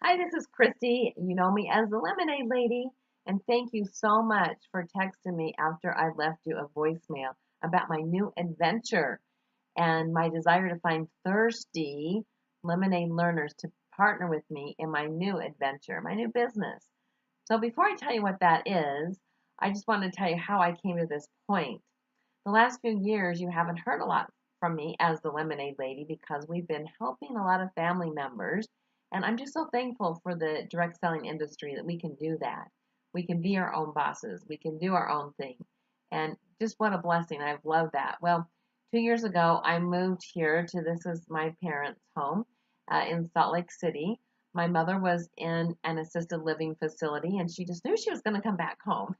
Hi, this is Christy. You know me as the Lemonade Lady. And thank you so much for texting me after I left you a voicemail about my new adventure and my desire to find thirsty lemonade learners to partner with me in my new adventure, my new business. So before I tell you what that is, I just want to tell you how I came to this point. The last few years, you haven't heard a lot from me as the Lemonade Lady because we've been helping a lot of family members. And I'm just so thankful for the direct selling industry that we can do that. We can be our own bosses, we can do our own thing. And just what a blessing. I've loved that. Well, 2 years ago, I moved here to this is my parents' home in Salt Lake City. My mother was in an assisted living facility and she just knew she was going to come back home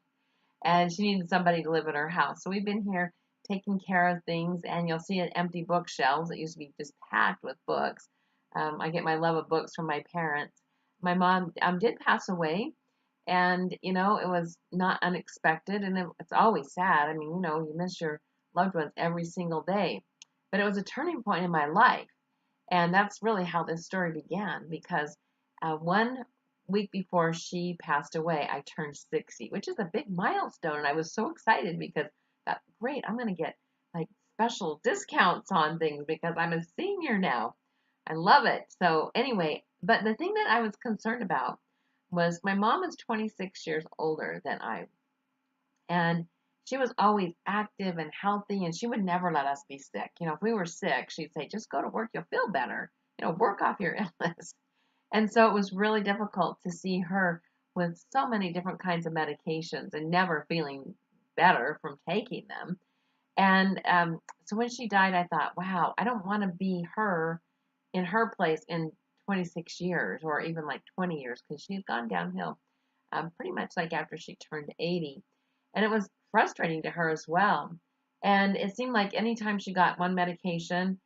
and she needed somebody to live in her house. So we've been here taking care of things, and you'll see it empty bookshelves. It used to be just packed with books. I get my love of books from my parents. My mom did pass away, and it was not unexpected, and it's always sad. I mean, you miss your loved ones every single day, but it was a turning point in my life, and that's really how this story began because 1 week before she passed away, I turned 60, which is a big milestone. And I was so excited because that's great. I'm going to get like special discounts on things because I'm a senior now. I love it. So, anyway, but the thing that I was concerned about was my mom is 26 years older than I, and she was always active and healthy, and she would never let us be sick. If we were sick, she'd say, just go to work, you'll feel better. Work off your illness. And so it was really difficult to see her with so many different kinds of medications and never feeling better from taking them. And so when she died, I thought, wow, I don't want to be her in her place in 26 years or even like 20 years because she had gone downhill pretty much like after she turned 80. And it was frustrating to her as well. And it seemed like anytime she got one medication,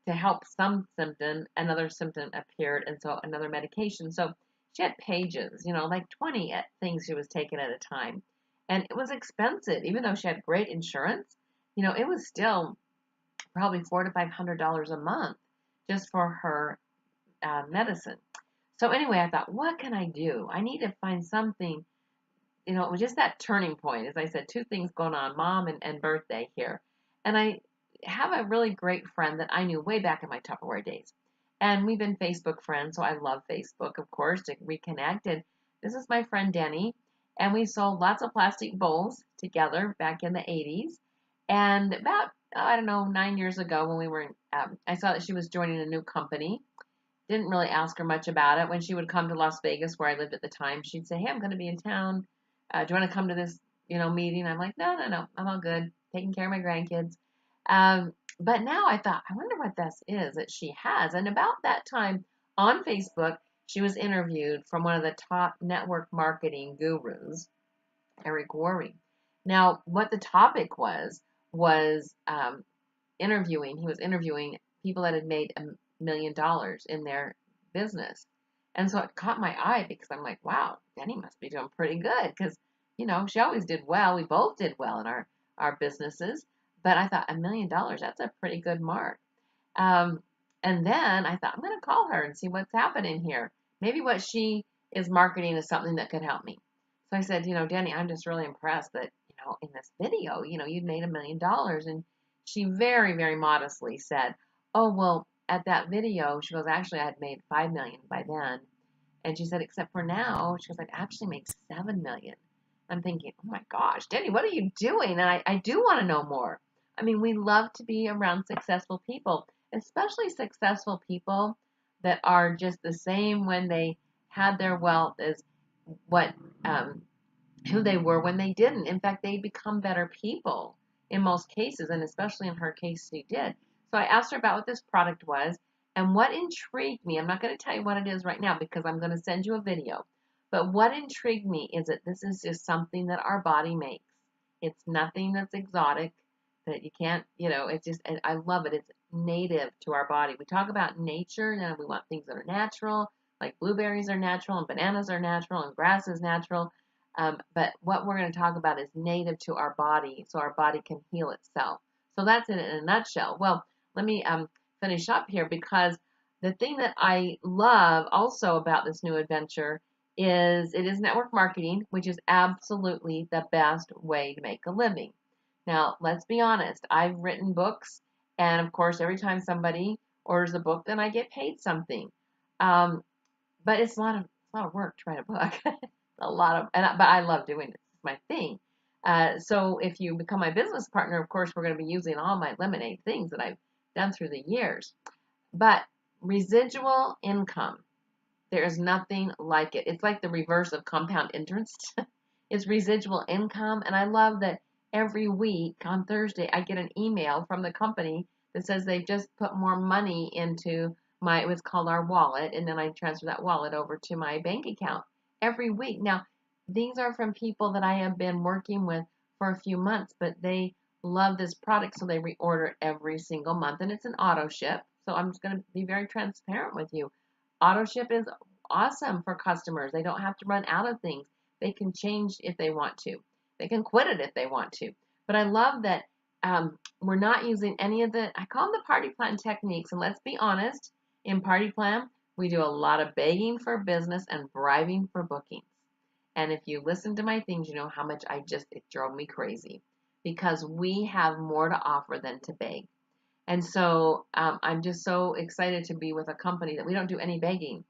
to help some symptom, another symptom appeared, and so another medication. So she had pages, like 20 things she was taking at a time. And it was expensive, even though she had great insurance. It was still probably $400 to $500 a month just for her medicine. So anyway, I thought, what can I do? I need to find something. It was just that turning point. As I said, two things going on, mom and birthday here. And I have a really great friend that I knew way back in my Tupperware days. And we've been Facebook friends, so I love Facebook, of course, to reconnect. And this is my friend Denny. And we sold lots of plastic bowls together back in the 80s. And about, I don't know, 9 years ago when we were, I saw that she was joining a new company. Didn't really ask her much about it. When she would come to Las Vegas, where I lived at the time, she'd say, hey, I'm going to be in town. Do you want to come to this, meeting? I'm like, no, no, no, I'm all good, taking care of my grandkids. But now I thought, I wonder what this is that she has. And about that time on Facebook, she was interviewed from one of the top network marketing gurus, Eric Worre. Now, what the topic was interviewing. He was interviewing people that had made $1 million in their business. And so it caught my eye because I'm like, wow, Denny must be doing pretty good because, she always did well. We both did well in our businesses. But I thought $1 million, that's a pretty good mark. Um, and then I thought, I'm going to call her and see what's happening here. Maybe what she is marketing is something that could help me. So I said, Denny, I'm just really impressed that, in this video, you'd made $1 million. And she very, very modestly said, oh, well, at that video, she goes, actually, I had made 5 million by then. And she said, except for now, she goes, I'd actually made 7 million. I'm thinking, oh my gosh, Denny, what are you doing? And I do want to know more. I mean, we love to be around successful people, especially successful people that are just the same when they had their wealth as what who they were when they didn't. In fact, they become better people in most cases, and especially in her case, she did. So I asked her about what this product was, and what intrigued me, I'm not going to tell you what it is right now because I'm going to send you a video, but what intrigued me is that this is just something that our body makes. It's nothing that's exotic, that you can't, it's just, and I love it. It's native to our body. We talk about nature, and we want things that are natural, like blueberries are natural, and bananas are natural, and grass is natural. But what we're going to talk about is native to our body, so our body can heal itself. So that's it in a nutshell. Well, let me finish up here because The thing that I love also about this new adventure is it is network marketing, which is absolutely the best way to make a living. Now, let's be honest. I've written books, and of course, every time somebody orders a book, then I get paid something. Um, but it's a lot of work to write a book. A lot of, but I love doing it. It's my thing. So if you become my business partner, of course, we're going to be using all my lemonade things that I've done through the years. But residual income, there is nothing like it. It's like the reverse of compound interest. It's residual income. And I love that every week on Thursday, I get an email from the company that says they've just put more money into it was called our wallet. And then I transfer that wallet over to my bank account every week. Now, these are from people that I have been working with for a few months, but they love this product. So they reorder it every single month. And it's an auto ship. So I'm just going to be very transparent with you. Auto ship is awesome for customers. They don't have to run out of things. They can change if they want to. They can quit it if they want to. But I love that we're not using any of I call them the party plan techniques. And let's be honest, in party plan, we do a lot of begging for business and bribing for bookings. And if you listen to my things, you know how much it drove me crazy because we have more to offer than to beg. And so I'm just so excited to be with a company that we don't do any begging.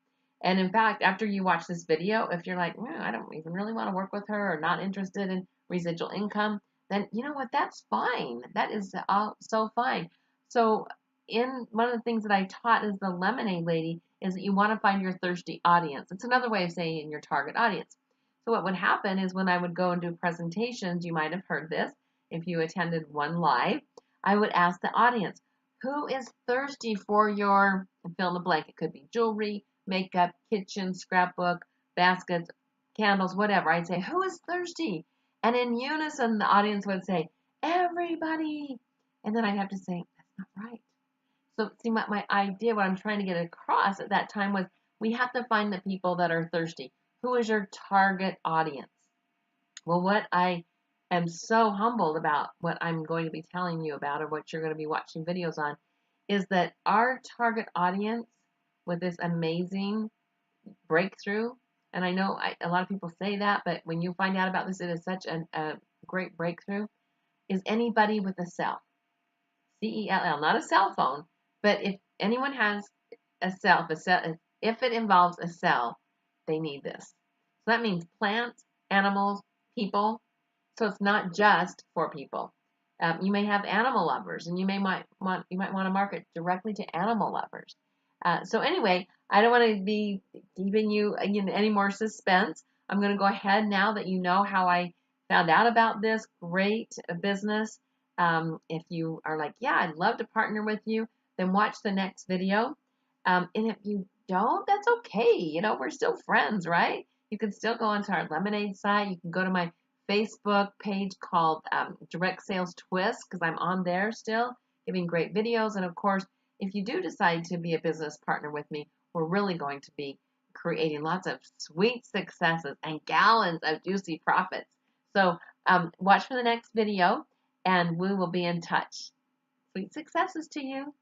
And in fact, after you watch this video, if you're like, I don't even really want to work with her or not interested in residual income, then you know what? That's fine. That is so fine. So in one of the things that I taught as the lemonade lady is that you want to find your thirsty audience. It's another way of saying your target audience. So what would happen is when I would go and do presentations, you might have heard this if you attended one live, I would ask the audience, who is thirsty for your fill in the blank? It could be jewelry, makeup, kitchen, scrapbook, baskets, candles, whatever. I'd say, who is thirsty? And in unison, the audience would say, everybody. And then I'd have to say, that's not right. So see, my idea, what I'm trying to get across at that time was we have to find the people that are thirsty. Who is your target audience? Well, what I am so humbled about what I'm going to be telling you about or what you're going to be watching videos on is that our target audience with this amazing breakthrough, and I know a lot of people say that, but when you find out about this, it is such a great breakthrough, is anybody with a cell. C-E-L-L, not a cell phone, but if anyone has a cell, if it involves a cell, they need this. So that means plants, animals, people. So it's not just for people. You may have animal lovers, and you might want to market directly to animal lovers. So anyway, I don't want to be giving you any more suspense. I'm going to go ahead now that you know how I found out about this great business. If you are like, yeah, I'd love to partner with you, then watch the next video. And if you don't, that's okay. You know, we're still friends, right? You can still go onto our Lemonade site. You can go to my Facebook page called Direct Sales Twist because I'm on there still giving great videos. And of course, if you do decide to be a business partner with me, we're really going to be creating lots of sweet successes and gallons of juicy profits. So watch for the next video and we will be in touch. Sweet successes to you.